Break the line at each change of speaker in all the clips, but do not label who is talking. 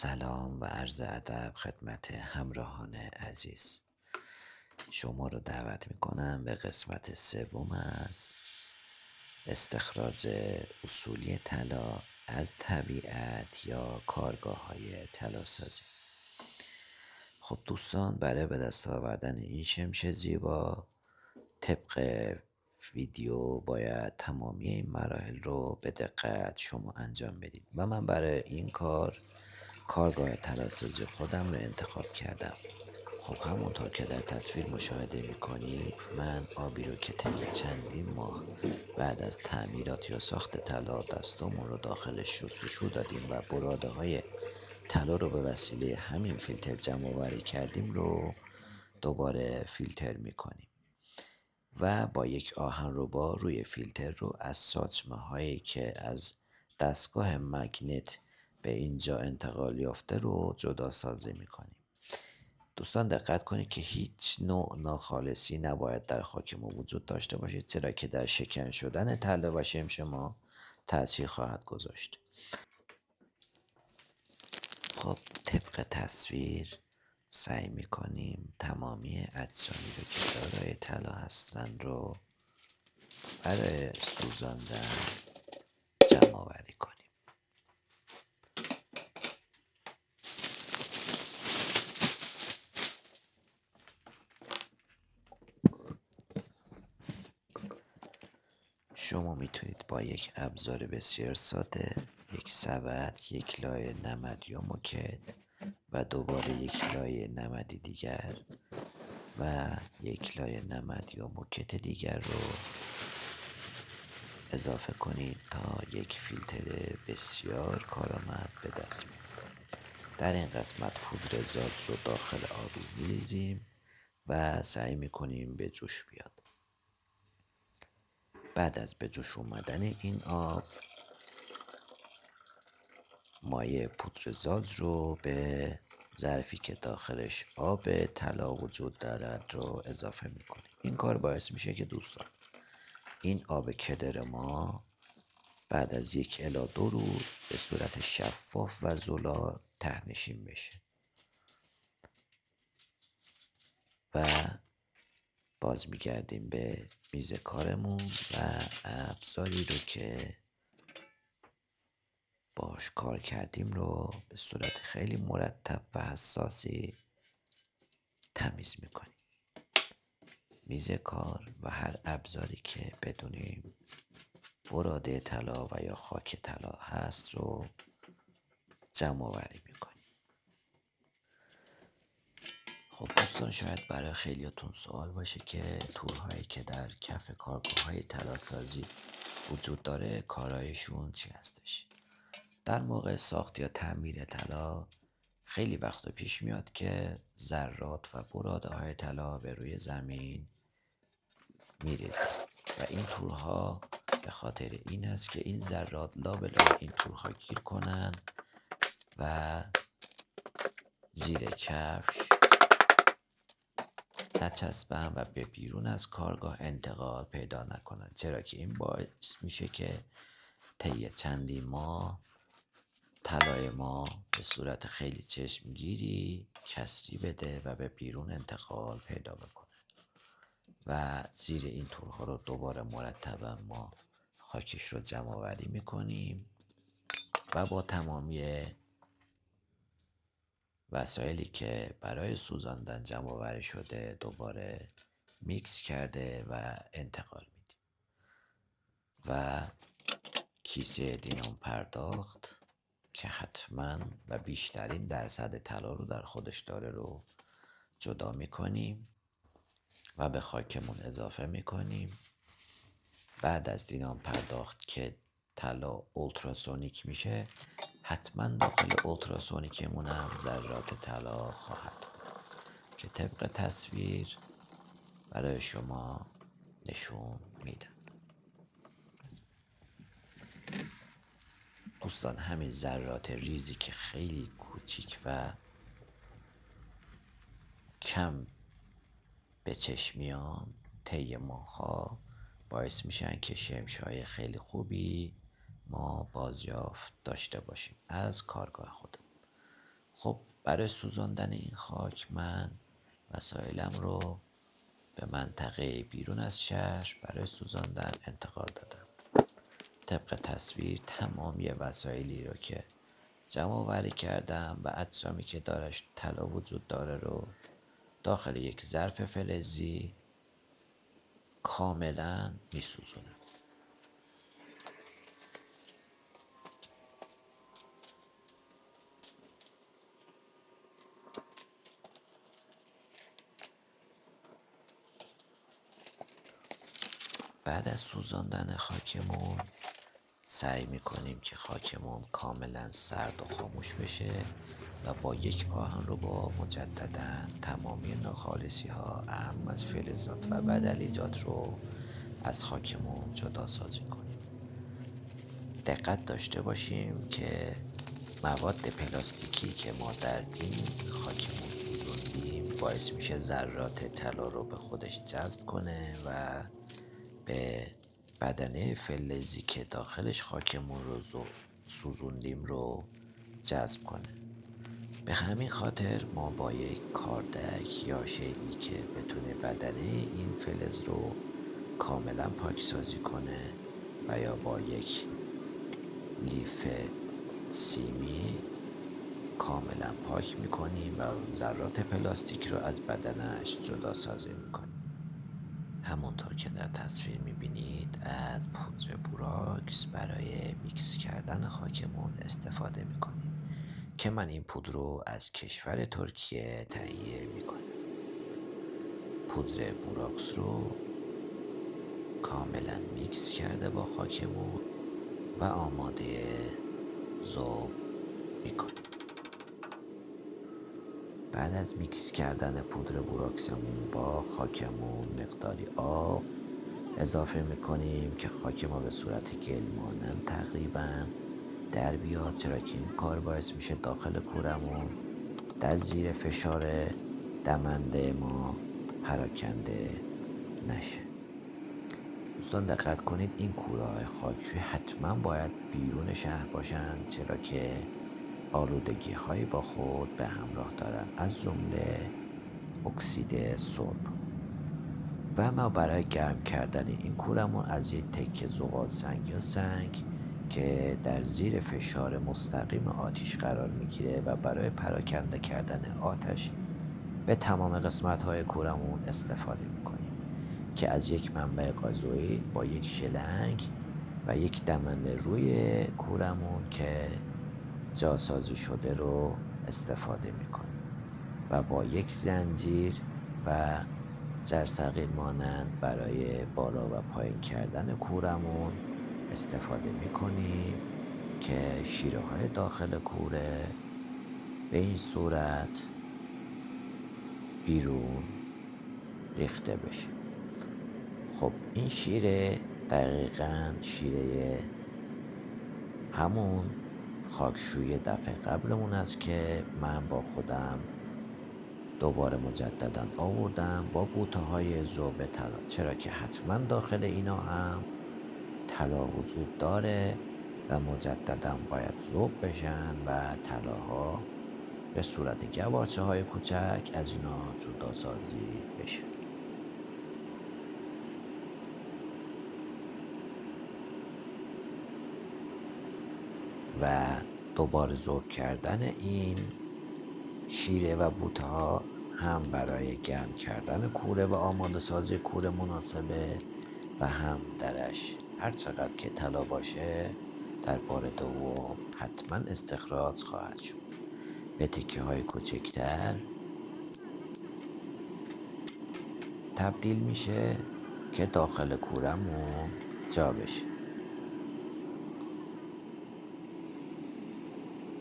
سلام و عرض ادب خدمت همراهان عزیز. شما رو دعوت میکنم به قسمت سوم از استخراج اصولی طلا از طبیعت یا کارگاه‌های طلاسازی. خب دوستان، برای به دست آوردن این شمش زیبا طبق ویدیو باید تمامی این مراحل رو به دقت شما انجام بدید و من برای این کارگاه طلاسازی خودم رو انتخاب کردم. خب همونطور که در تصویر مشاهده میکنید، من آبی رو که طی چندین ماه بعد از تعمیرات یا ساخت طلا دستامون رو داخلش شستشو دادیم و براده های طلا رو به وسیله همین فیلتر جمع آوری کردیم رو دوباره فیلتر میکنیم و با یک آهنربا روی فیلتر رو از ساچمه هایی که از دستگاه مگنت به اینجا انتقال یافته رو جدا سازی میکنیم. دوستان دقت کنید که هیچ نوع ناخالصی نباید در خاک ما وجود داشته باشید، چرا که در شکن شدن طلا و شمش ما تاثیر خواهد گذاشت. خب طبق تصویر سعی میکنیم تمامی اجسامی رو که دارای طلا هستن رو برای سوزاندن جمع آوری کنیم. شما میتونید با یک ابزار بسیار ساده، یک سبد، یک لایه نمد یا موکت و دوباره یک لایه نمدی دیگر و یک لایه نمد یا موکت دیگر رو اضافه کنید تا یک فیلتر بسیار کارآمد به دست میاد. در این قسمت پودر زاد رو داخل آبی میریزیم و سعی میکنیم به جوش بیاد. بعد از به جوش اومدن این آب، مایع پودر زاز رو به ظرفی که داخلش آب طلا وجود دارد رو اضافه میکنیم. این کار باعث میشه که دوستان این آب کدر ما بعد از 1 الی 2 روز به صورت شفاف و زلال ته‌نشین بشه و باز میگردیم به میز کارمون و ابزاری رو که باش کار کردیم رو به صورت خیلی مرتب و حساسی تمیز میکنیم. میز کار و هر ابزاری که بدونیم براده طلا و یا خاک طلا هست رو جمع آوری میکنیم. خب دوستان، شاید برای خیلیاتون سوال باشه که تورهایی که در کف کارگاه‌های طلاسازی وجود داره کارایشون چی هستش. در موقع ساخت یا تعمیر طلا خیلی وقتا پیش میاد که ذرات و براده های طلا به روی زمین میریزه و این تورها به خاطر این است که این ذرات لابلای این تورها گیر کنن و زیر کفش نچسبن و به بیرون از کارگاه انتقال پیدا نکنن، چرا که این باعث میشه که طی چندین ماه طلای ما به صورت خیلی چشمگیری کسری بده و به بیرون انتقال پیدا بکنه و زیر این تورها رو دوباره مرتبا ما خاکش رو جمع آوری میکنیم و با تمامی وسایلی که برای سوزاندن جمع آوری شده دوباره میکس کرده و انتقال میدیم و کیسه دینام پرداخت که حتما و بیشترین درصد طلا رو در خودش داره رو جدا میکنیم و به خاکمون اضافه میکنیم. بعد از دینام پرداخت که طلا اولتراسونیک میشه، حتما داخل اولتراسونیکمون هم ذرات طلا خواهد بود که طبق تصویر برای شما نشون میدم. دوستان، همین ذرات ریزی که خیلی کوچیک و کم به چشم میان طی ماها باعث میشن که شمش‌های خیلی خوبی ما بازیافت داشته باشیم از کارگاه خودمون. خب برای سوزاندن این خاک من وسایلم رو به منطقه بیرون از شهر برای سوزاندن انتقال دادم. طبق تصویر تمامی وسایلی رو که جمع آوری کردم و اجسامی که دارش طلا وجود داره رو داخل یک ظرف فلزی کاملا میسوزونم. بعد از سوزاندن خاکمون سعی میکنیم که خاکمون کاملا سرد و خاموش بشه و با یک آهن رو با مجددا تمامی ناخالصی ها اهم از فلزات و بدلیجات رو از خاکمون جدا سازی کنیم. دقت داشته باشیم که مواد پلاستیکی که ما در این خاکمون سوزوندیم باعث میشه ذرات طلا رو به خودش جذب کنه و به بدنه فلزی که داخلش خاکمون رو سوزوندیم رو جذب کنه. به همین خاطر ما با یک کاردک یا شیئی که بتونه بدنه این فلز رو کاملا پاکسازی کنه و یا با یک لیف سیمی کاملا پاک میکنیم و ذرات پلاستیک رو از بدنش جدا سازی میکنیم. همونطور که در تصویر میبینید از پودر بوراکس برای میکس کردن خاکمون استفاده میکنیم که من این پودر رو از کشور ترکیه تهیه میکنم. پودر بوراکس رو کاملا میکس کرده با خاکمون و آماده ذوب میکنیم. بعد از میکس کردن پودر بوراکسمون با خاکمون مقداری آب اضافه میکنیم که خاک ما به صورت گل مانند تقریبا در بیاد، چرا که این کار باعث میشه داخل کورمون در زیر فشار دمنده ما پراکنده نشه. دوستان دقت کنید این کوره های خاکشویی حتما باید بیرون شهر باشن، چرا که آلودگی هایی با خود به همراه دارن از جمله اکسید سرب. و ما برای گرم کردن این کورمون از یک تکه زغال سنگ یا سنگ که در زیر فشار مستقیم آتش قرار میگیره و برای پراکنده کردن آتش به تمام قسمت های کورمون استفاده میکنیم که از یک منبع گازوئیل با یک شلنگ و یک دمنه روی کورمون که جاسازی شده رو استفاده میکنیم و با یک زنجیر و جرثقیل مانند برای بالا و پایین کردن کورمون استفاده میکنیم که شیره های داخل کوره به این صورت بیرون ریخته بشه. خب این شیره دقیقاً شیره همون خاکشویی دفعه قبلمون است که من با خودم دوباره مجددا آوردم با بوته های ذوب طلا، چرا که حتما داخل اینا هم طلا وجود داره و مجددا باید ذوب بشن و طلاها به صورت گوارچه های کوچک از اینا جدا سازی بشه. و دوباره ذوب کردن این شیره و بوته ها هم برای گرم کردن کوره و آماده سازی کوره مناسبه و هم درش هر چقدر که طلا باشه در بار دوم حتما استخراج خواهد شد به تکه های کوچکتر تبدیل میشه که داخل کورمون جا بشه.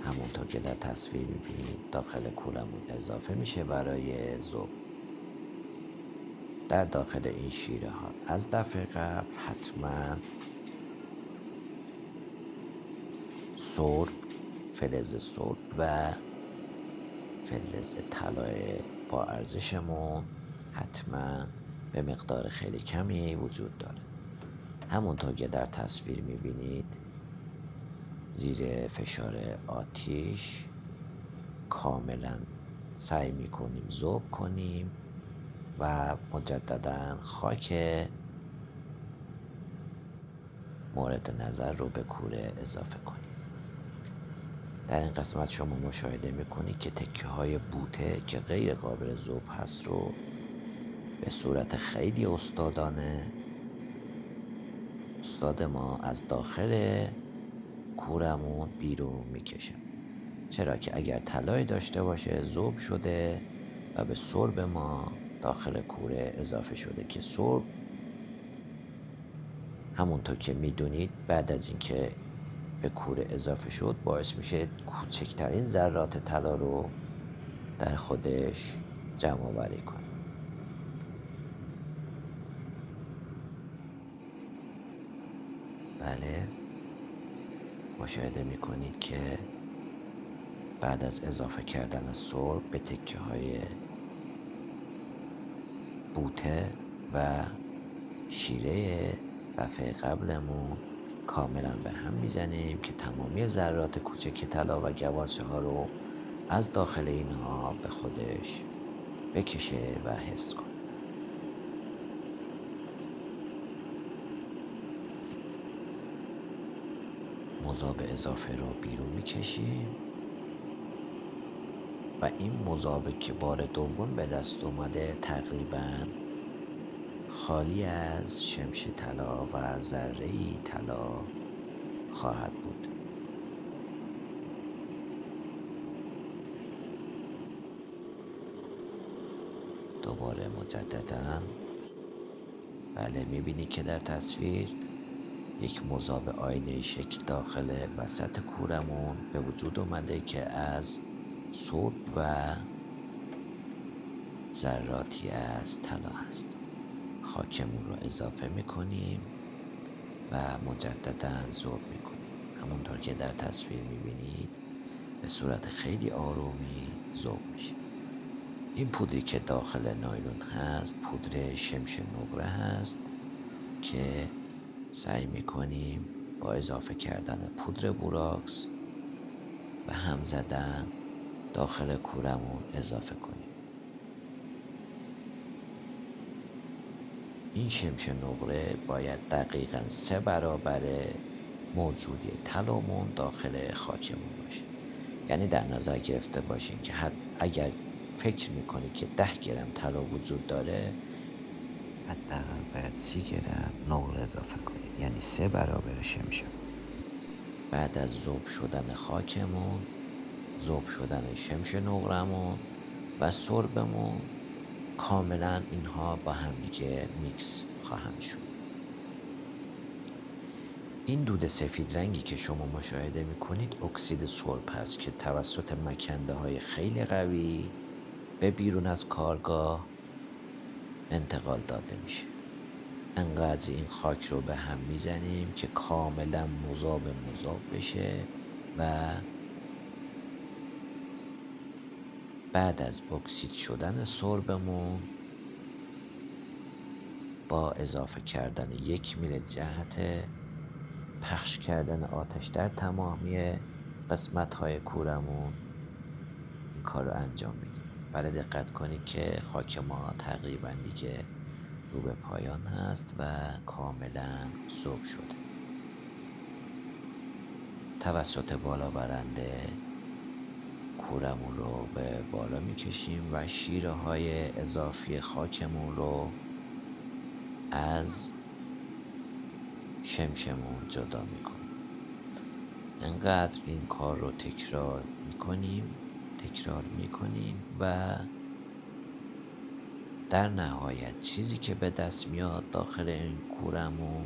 همونطور که در تصویر میبینید داخل کورمون اضافه میشه برای ذوب. در داخل این شیره ها از دفعه قبل حتما سرب، فلز سرب و فلز طلای با ارزشمون حتما به مقدار خیلی کمی وجود داره. همونطور که در تصویر میبینید زیر فشار آتش کاملا سعی میکنیم ذوب کنیم و مجددا خاک مورد نظر رو به کوره اضافه کنیم. در این قسمت شما مشاهده میکنید که تکه های بوته که غیر قابل ذوب هست رو به صورت خیلی استادانه استاد ما از داخل کورمون بیرون میکشه، چرا که اگر طلای داشته باشه ذوب شده و به سرب ما داخل کوره اضافه شده که سرب همونطور که میدونید بعد از اینکه به کوره اضافه شد باعث میشه کوچکترین ذرات طلا رو در خودش جمع آوری کنه. بله، مشاهده میکنید که بعد از اضافه کردن سرب به تکه های بوته و شیره دفعه قبلمون کاملا به هم میزنیم که تمامی ذرات کوچک طلا و گوانچه ها رو از داخل اینها به خودش بکشه و حفظ کنه. مذاب اضافه رو بیرون میکشیم و این مذاب که بار دوم به دست اومده تقریبا خالی از شمش طلا و ذره‌ای طلا خواهد بود. دوباره مجددا بله، میبینی که در تصویر یک مذاب آینه شکل داخل وسط کورمون به وجود اومده که از سرب و ذراتی از طلا هست. خاکمون رو اضافه میکنیم و مجددا ذوب میکنیم. همونطور که در تصویر میبینید به صورت خیلی آرومی ذوب میشه. این پودری که داخل نایلون هست پودر شمش نقره هست که سعی میکنیم با اضافه کردن پودر بوراکس و هم زدن داخل کورمون اضافه کنیم. این شمش نقره باید دقیقاً 3 برابر موجودی طلامون داخل خاکمون باشه. یعنی در نظر گرفته باشین که اگر فکر میکنید که 10 گرم طلا وجود داره حداقل باید 30 گرم نقره اضافه کنید، یعنی 3 برابر شمشه. بعد از ذوب شدن خاکمون، ذوب شدن شمش نقرمون و سربمون کاملا اینها با هم دیگه میکس خواهند شد. این دود سفید رنگی که شما مشاهده میکنید اکسید سرب هست که توسط مکنده های خیلی قوی به بیرون از کارگاه انتقال داده میشه. انقدر این خاک رو به هم میزنیم که کاملا مذاب بشه و بعد از اکسید شدن سربمون با اضافه کردن 1 میل جهت پخش کردن آتش در تمامی قسمت های کورمون این کار رو انجام میدیم. برای دقت کنید که خاک ما تقریبا دیگه رو به پایان هست و کاملا ذوب شده. توسط بالا برنده کورمون رو به بالا میکشیم و شیره های اضافی خاکمون رو از شمشمون جدا میکنیم. انقدر این کار رو تکرار میکنیم و در نهایت چیزی که به دست میاد داخل این کورمون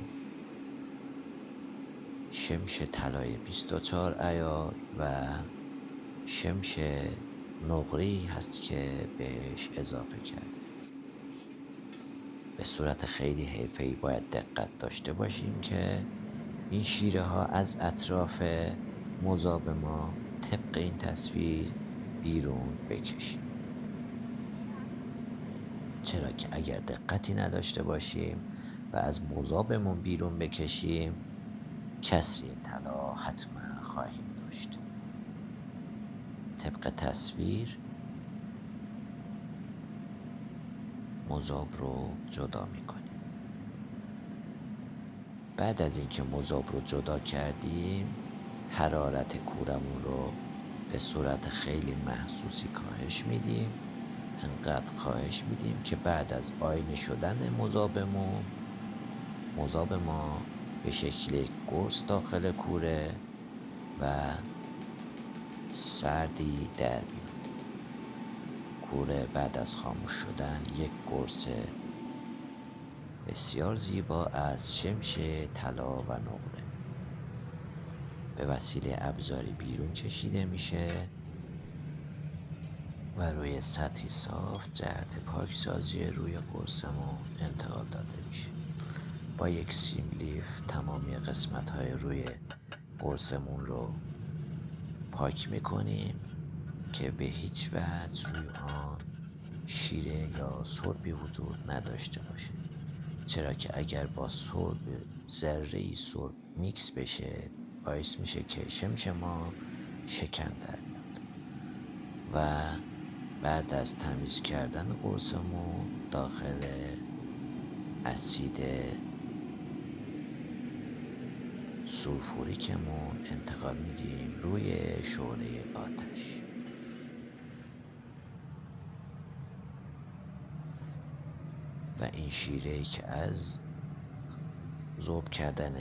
شمش طلای 24 عیار و شمش نقره‌ای هست که بهش اضافه کرده. به صورت خیلی حرفه‌ای باید دقت داشته باشیم که این شیره ها از اطراف مذاب ما طبق این تصویر بیرون بکشیم، چرا که اگر دقتی نداشته باشیم و از مذابمون بیرون بکشیم کسری طلا حتما خواهیم داشت. طبق تصویر مذاب رو جدا میکنیم. بعد از اینکه مذاب رو جدا کردیم حرارت کورمون رو به صورت خیلی محسوسی کاهش میدیم. انقدر کاهش میدیم که بعد از آینه شدن مذاب ما به شکل قرص داخل کوره و سردی در میاد. کوره بعد از خاموش شدن یک قرص بسیار زیبا از شمش طلا و نقره به وسیله ابزاری بیرون کشیده میشه و روی سطحی صاف جهت پاکسازی روی قرصمون انتقال داده میشه. با یک سیم لیف تمامی قسمت های روی قرصمون رو پاک میکنیم که به هیچ وجه روی آن شیره یا سربی وجود نداشته باشه، چرا که اگر با ذره‌ای سرب میکس بشه باعث میشه که شمش ما شکن در میاد. و بعد از تمیز کردن قرصمون داخل اسید سولفوریکمون انتقال میدیم روی شعله آتش. و این شیره‌ای که از ذوب کردن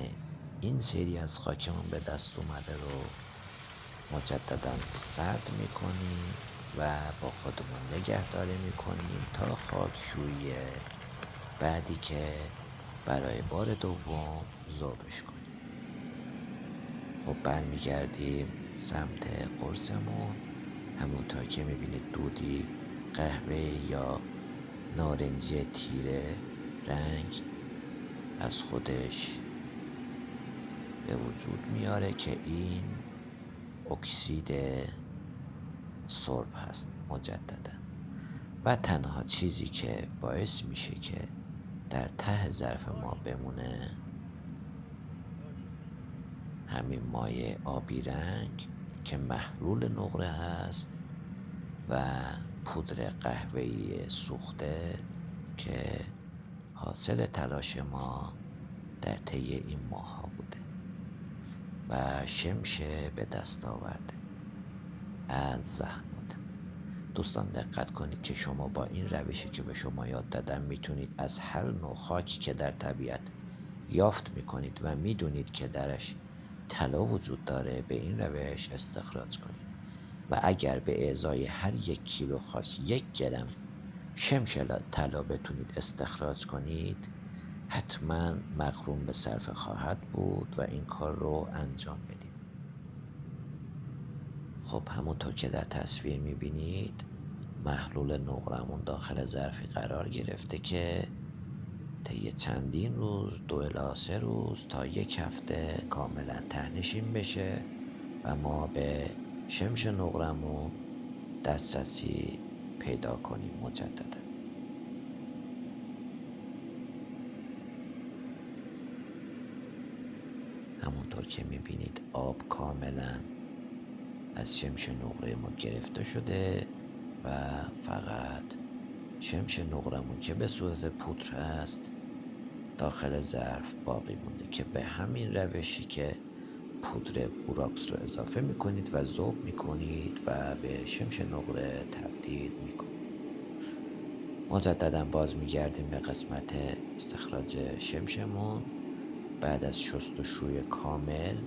این سری از خاکمون به دست اومده رو مجددا سرد میکنیم و با خودمون نگهداری میکنیم تا خاکشویی بعدی که برای بار دوم ذوبش کنیم. خب برمیگردیم سمت قرصمون. همونطور که میبینید دودی قهوه یا نارنجی تیره رنگ از خودش به وجود میاره که این اکسید سرب هست مجددا. و تنها چیزی که باعث میشه که در ته ظرف ما بمونه همین مایع آبی رنگ که محلول نقره هست و پودر قهوه‌ای سوخته که حاصل تلاش ما در طی این ماه‌ها بوده و شمش به دست آورده از زحمات. دوستان دقت کنید که شما با این روشی که به شما یاد دادم میتونید از هر نوع خاکی که در طبیعت یافت میکنید و میدونید که درش طلا وجود داره به این روش استخراج کنید. و اگر به ازای هر 1 کیلو خاک 1 گرم شمش طلا بتونید استخراج کنید حتما مغروم به صرفه خواهد بود و این کار رو انجام بدید. خب همونطور که در تصویر میبینید محلول نقرمون داخل ظرفی قرار گرفته که طی چندین روز 2 الی 3 روز تا 1 هفته کاملا تهنشین بشه و ما به شمش نقرمون دسترسی پیدا کنیم مجددا. همونطور که میبینید آب کاملا از شمش نقره ما گرفته شده و فقط شمش نقرمون که به صورت پودر هست داخل ظرف باقی مونده که به همین روشی که پودر بوراکس رو اضافه میکنید و ذوب میکنید و به شمش نقره تبدیل میکنید. مجددا باز میگردیم به قسمت استخراج شمشمون. بعد از شستشوی کامل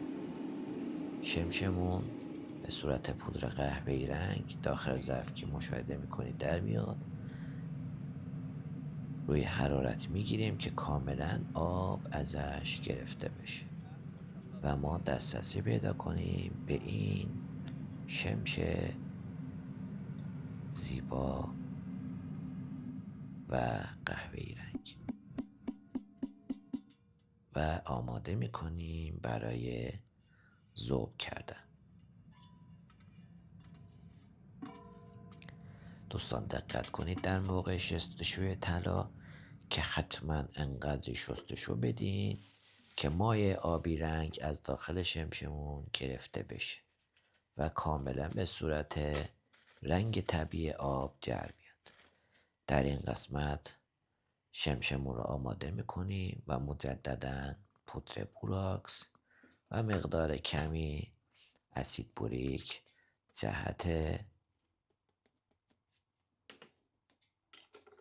شمشمون به صورت پودر قهوه‌ای رنگ داخل ظرف که مشاهده میکنید در میاد. روی حرارت میگیریم که کاملا آب ازش گرفته بشه و ما دسترسی پیدا کنیم به این شمش زیبا و قهوه‌ای رنگ و آماده میکنیم برای ذوب کردن. دوستان دقت کنید در موقع شستشوی طلا که حتما انقدر شستشو بدین که مایع آبی رنگ از داخل شمشمون گرفته بشه و کاملا به صورت رنگ طبیعی آب جر بیاد. در این قسمت شمشمون رو آماده میکنیم و مجددا پودر بوراکس و مقدار کمی اسید بوریک جهت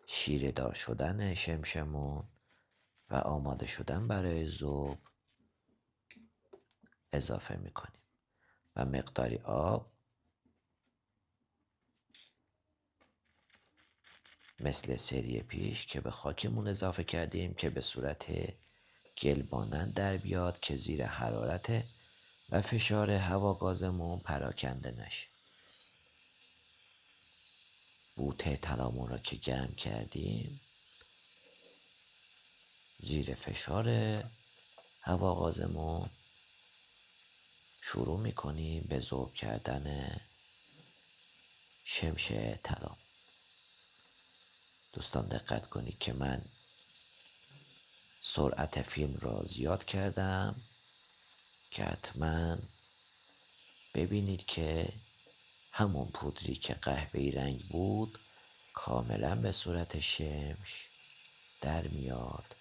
شیره دار شدن شمشمون و آماده شدن برای ذوب اضافه میکنیم و مقداری آب مثل سری پیش که به خاکمون اضافه کردیم که به صورت گل مانند در بیاد که زیر حرارت و فشار هواگازمون پراکنده نشه. بوته طلامون رو که گرم کردیم زیر فشار هواگازمون شروع میکنیم به ذوب کردن شمش طلا. دوستان دقت کنید که من سرعت فیلم را زیاد کردم که حتما ببینید که همون پودری که قهوه‌ای رنگ بود کاملا به صورت شمش در میاد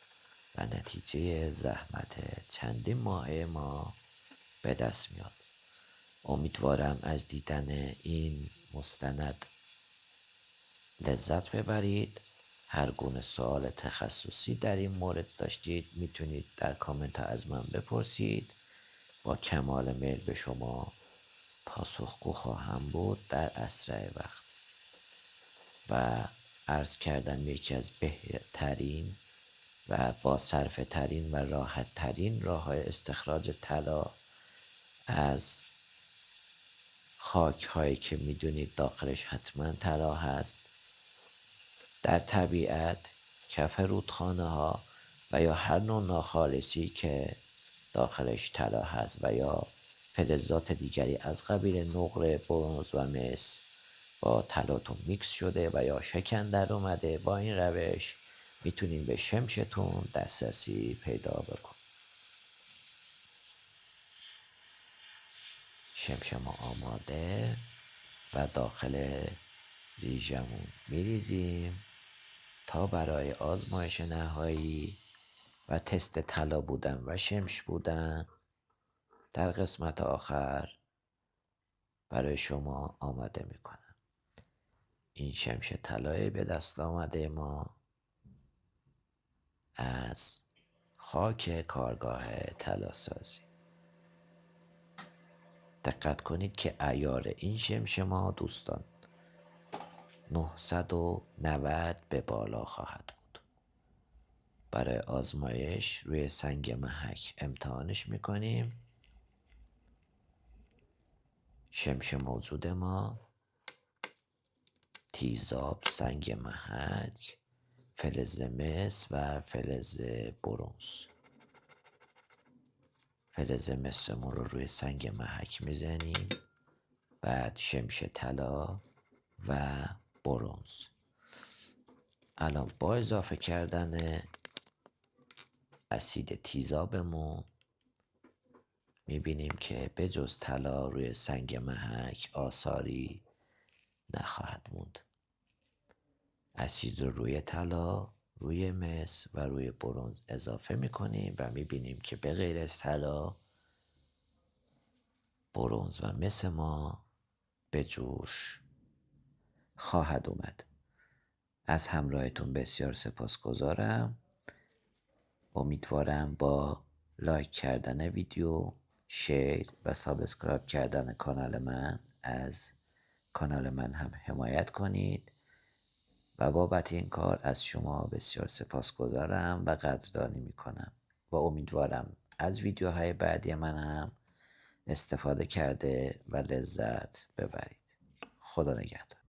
و نتیجه زحمت چندین ماهه ما به دست میاد. امیدوارم از دیدن این مستند لذت ببرید. هر گونه سوال تخصصی در این مورد داشتید میتونید در کامنت ها از من بپرسید. با کمال میل به شما پاسخگو خواهم بود در اسرع وقت. و عرض کردم یکی از بهترین و با صرفه ترین و راحت ترین راه های استخراج طلا از خاک هایی که میدونید داخلش حتما طلا هست در طبیعت، کف رودخانه ها و یا هر نوع ناخالصی که داخلش طلا هست و یا فلزات دیگری از قبیل نقره، برنز و مس با طلاتون میکس شده و یا شکن در اومده. با این روش میتونین به شمشتون دسترسی پیدا بکن. شمش ما آماده و داخل ریژمون میریزیم تا برای آزمایش نهایی و تست طلا بودن و شمش بودن در قسمت آخر برای شما آماده میکنم. این شمش طلای به دست آمده ما از خاک کارگاه طلاسازی. دقت کنید که عیار این شمش ما دوستان 990 به بالا خواهد بود. برای آزمایش روی سنگ محک امتحانش میکنیم. شمش موجود ما تیزاب، سنگ محک، فلز مس و فلز برنز. فلز مسمون رو روی سنگ محک میزنیم، بعد شمش طلا و برنز. الان با اضافه کردن اسید تیزابمون میبینیم که به جز طلا روی سنگ محک آثاری نخواهد موند. اسید رو روی طلا، روی مس و روی برنز اضافه میکنیم و میبینیم که به غیر از طلا، برنز و مس ما به جوش خواهد اومد. از همراهتون بسیار سپاسگزارم. امیدوارم با لایک کردن ویدیو، شیر و سابسکرایب کردن کانال من از کانال من هم حمایت کنید و بابت این کار از شما بسیار سپاسگزارم و قدردانی میکنم و امیدوارم از ویدیوهای بعدی من هم استفاده کرده و لذت ببرید. خدا نگهدار.